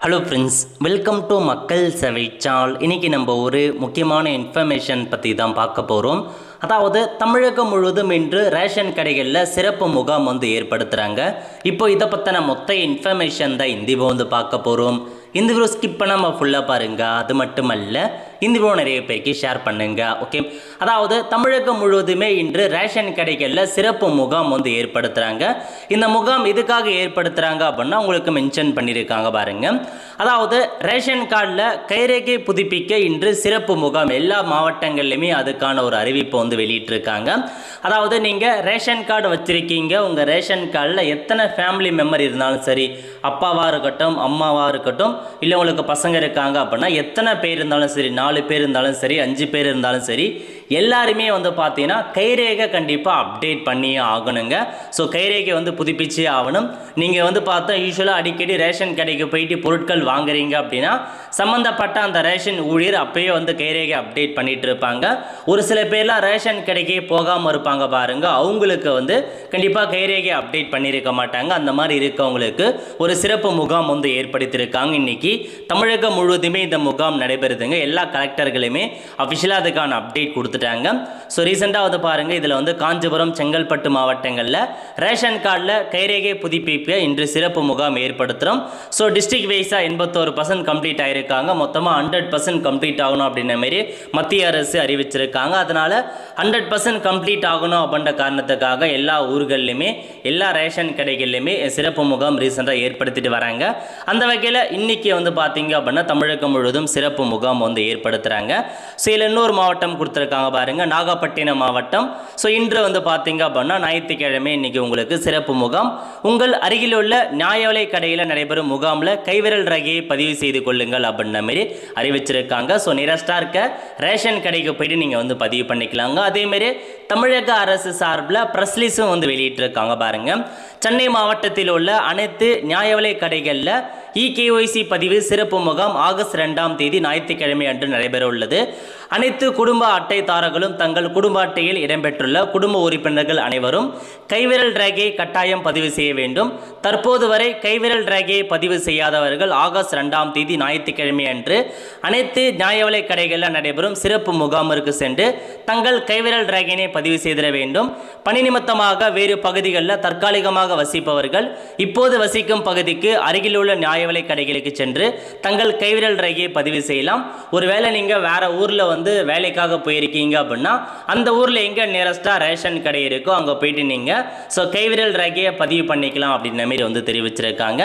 Hello friends, welcome to மக்கள் சேவைச்சால். இன்றைக்கி நம்ம ஒரு முக்கியமான இன்ஃபர்மேஷன் பற்றி தான் பார்க்க போகிறோம். அதாவது தமிழகம் முழுவதும் இன்று ரேஷன் கடைகளில் சிறப்பு முகாம் ஏற்படுத்துகிறாங்க. இப்போ இதை பற்றின மொத்த இன்ஃபர்மேஷன் தான் இந்த வீடியோ பார்க்க போகிறோம். இந்த வீடியோ ஸ்கிப் பண்ணாமல் ஃபுல்லாக பாருங்கள். அது மட்டுமல்ல, இந்த வீடியோ நிறைய பேருக்கு ஷேர் பண்ணுங்க. ஓகே, அதாவது தமிழகம் முழுவதுமே இன்று ரேஷன் கடைகளில் சிறப்பு முகாம் ஏற்படுத்துகிறாங்க. இந்த முகாம் எதுக்காக ஏற்படுத்துகிறாங்க அப்படின்னா உங்களுக்கு மென்ஷன் பண்ணியிருக்காங்க பாருங்க. அதாவது ரேஷன் கார்டில் கைரேகை புதுப்பிக்க இன்று சிறப்பு முகாம் எல்லா மாவட்டங்கள்லையுமே அதுக்கான ஒரு அறிவிப்பு வெளியிட்டிருக்காங்க. அதாவது நீங்கள் ரேஷன் கார்டு வச்சுருக்கீங்க, உங்கள் ரேஷன் கார்டில் எத்தனை ஃபேமிலி மெம்பர் இருந்தாலும் சரி, அப்பாவாக இருக்கட்டும் அம்மாவாக இருக்கட்டும், இல்லை உங்களுக்கு பசங்க இருக்காங்க அப்படின்னா எத்தனை பேர் இருந்தாலும் சரி, 4 பேர் இருந்தாலும் சரி, 5 பேர் இருந்தாலும் சரி, எல்லாருமே பார்த்தீங்கன்னா கைரேகை கண்டிப்பாக அப்டேட் பண்ணி ஆகணுங்க. ஸோ கைரேகை புதுப்பிச்சே ஆகணும். நீங்கள் பார்த்தா யூஸ்வலாக அடிக்கடி ரேஷன் கடைக்கு போயிட்டு பொருட்கள் வாங்குறீங்க அப்படின்னா சம்மந்தப்பட்ட அந்த ரேஷன் ஊழியர் அப்பயே கைரேகை அப்டேட் பண்ணிட்டு இருப்பாங்க. ஒரு சில பேர்லாம் ரேஷன் கடைக்கே போகாமல் இருப்பாங்க பாருங்க, அவங்களுக்கு கண்டிப்பாக கைரேகை அப்டேட் பண்ணியிருக்க மாட்டாங்க. அந்த மாதிரி இருக்கவங்களுக்கு ஒரு சிறப்பு முகாம் ஏற்படுத்தியிருக்காங்க. இன்னைக்கு தமிழகம் முழுவதுமே இந்த முகாம் நடைபெறுதுங்க. எல்லா கலெக்டர்களுமே அஃபிஷியலாக அதுக்கான அப்டேட் கொடுத்துட்டாங்க. ஸோ ரீசெண்டாக பாருங்க, இதில் காஞ்சிபுரம், செங்கல்பட்டு மாவட்டங்களில் ரேஷன் கார்டில் கைரேகை புதுப்பிக்க இன்று சிறப்பு முகாம் ஏற்படுத்துகிறோம். ஸோ டிஸ்ட்ரிக்ட் வைஸாக 81% கம்ப்ளீட் ஆகிருக்காங்க. மொத்தமாக 100% கம்ப்ளீட் ஆகணும் அப்படின்ற மாரி மத்திய அரசு அறிவிச்சிருக்காங்க. அதனால் 100% கம்ப்ளீட் ஆகணும் அப்படின்ற காரணத்துக்காக எல்லா ஊர்கள்லையுமே எல்லா ரேஷன் கடைகள்லையுமே சிறப்பு முகாம் ரீசெண்டாக ஏற்படுத்திட்டு வராங்க. அந்த வகையில் இன்னைக்கு பார்த்தீங்க அப்படின்னா தமிழகம் முழுவதும் சிறப்பு முகாம் ஏற்படுத்துகிறாங்க. ஸோ இதில் இன்னொரு மாவட்டம் கொடுத்துருக்காங்க பாருங்க, நாகப்பட்டினம் மாவட்டம். ஸோ இன்று பார்த்தீங்க அப்படின்னா ஞாயிற்றுக்கிழமை இன்னைக்கு உங்களுக்கு சிறப்பு முகாம். உங்கள் அருகில் உள்ள நியாய விலை கடையில் நடைபெறும் முகாமில் கைவிரல் ரகையை பதிவு செய்து கொள்ளுங்கள் அப்படின்ற மாதிரி அறிவிச்சிருக்காங்க. ஸோ நியரஸ்டாக இருக்க ரேஷன் கடைக்கு போயிட்டு நீங்கள் பதிவு பண்ணிக்கலாங்க. அதேமாரி தமிழக அரசு சார்பில் ப்ரெஸ்லீஸும் வெளியிட்டிருக்காங்க பாருங்க. சென்னை மாவட்டத்தில் உள்ள அனைத்து நியாய விலை கடைகளில் இகேஒய்சி பதிவு சிறப்பு முகாம் ஆகஸ்ட் 2ஆம் தேதி ஞாயிற்றுக்கிழமை அன்று நடைபெற உள்ளது. அனைத்து குடும்ப அட்டைதாரர்களும் தங்கள் குடும்ப அட்டையில் இடம்பெற்றுள்ள குடும்ப உறுப்பினர்கள் அனைவரும் கைவிரல் ரேகையை கட்டாயம் பதிவு செய்ய வேண்டும். தற்போது வரை கைவிரல் ரேகையை பதிவு செய்யாதவர்கள் ஆகஸ்ட் 2ஆம் தேதி ஞாயிற்றுக்கிழமை அன்று அனைத்து நியாய விலை கடைகளில் நடைபெறும் சிறப்பு முகாமிற்கு சென்று தங்கள் கைவிரல் ரேகையினை பதிவு செய்திட வேண்டும். பணி நிமித்தமாக வேறு பகுதிகளில் தற்காலிகமாக வசிப்பவர்கள் இப்போது வசிக்கும் பகுதிக்கு அருகில் உள்ள நியாய விலை கடைகளுக்கு சென்று தங்கள் கைவிரல் ரேகையை பதிவு செய்யலாம். ஒருவேளை நீங்கள் வேற ஊரில் வேலைக்காக போயிருக்கீங்க அப்படின்னா அந்த ஊரில் எங்கே நியரஸ்டாக ரேஷன் கடை இருக்கோ அங்கே போயிட்டு நீங்கள் கைவிரல் ரேகையை பதிவு பண்ணிக்கலாம் அப்படின்ற மாதிரி தெரிவிச்சிருக்காங்க.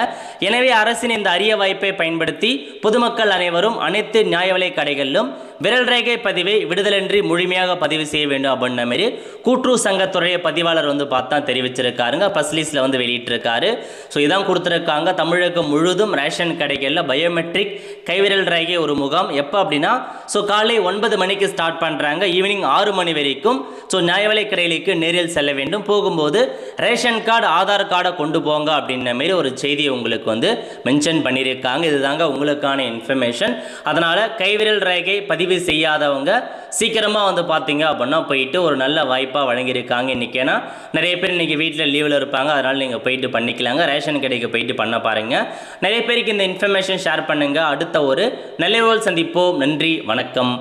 எனவே அரசின் இந்த அரிய வாய்ப்பை பயன்படுத்தி பொதுமக்கள் அனைவரும் அனைத்து நியாய விலை கடைகளிலும் விரல் ரேகை பதிவை விடுதலின்றி முழுமையாக பதிவு செய்ய வேண்டும் அப்படின்ற மாதிரி கூட்டுறவு சங்கத்துடைய பதிவாளர் பார்த்தா தெரிவிச்சிருக்காருங்க. பஸ்லீஸில் வெளியிட்டிருக்காரு. ஸோ இதான் கொடுத்துருக்காங்க. தமிழகம் முழுவதும் ரேஷன் கடைகளில் பயோமெட்ரிக் கைவிரல் ரேகை ஒரு முகாம். எப்போ அப்படின்னா காலை 9 மணிக்கு ஸ்டார்ட் பண்ணுறாங்க, ஈவினிங் 6 மணி வரைக்கும். நியாய விலை கடைகளுக்கு நேரில் செல்ல வேண்டும். போகும்போது ரேஷன் கார்டு, ஆதார் கார்டை கொண்டு போங்க அப்படின்ற மாதிரி ஒரு செய்தியை உங்களுக்கு மென்ஷன் பண்ணியிருக்காங்க. இதுதாங்க உங்களுக்கான இன்ஃபர்மேஷன். அதனால் கைவிரல் ரேகை பதிவு செய்யாதவங்க சீக்கிரமாக பார்த்தீங்க அப்படின்னா போயிட்டு ஒரு நல்ல வாய்ப்பாக வழங்கியிருக்காங்க இன்னைக்கு. ஏன்னா நிறைய பேர் இன்னைக்கு வீட்டில் லீவில் இருப்பாங்க, அதனால் நீங்கள் போயிட்டு பண்ணிக்கலாங்க. ரேஷன் கடைக்கு போயிட்டு பண்ண பாருங்க. நிறைய பேருக்கு இந்த இன்ஃபர்மேஷன் ஷேர் பண்ணுங்க. அடுத்த ஒரு நல்ல சந்திப்போம். நன்றி, வணக்கம்.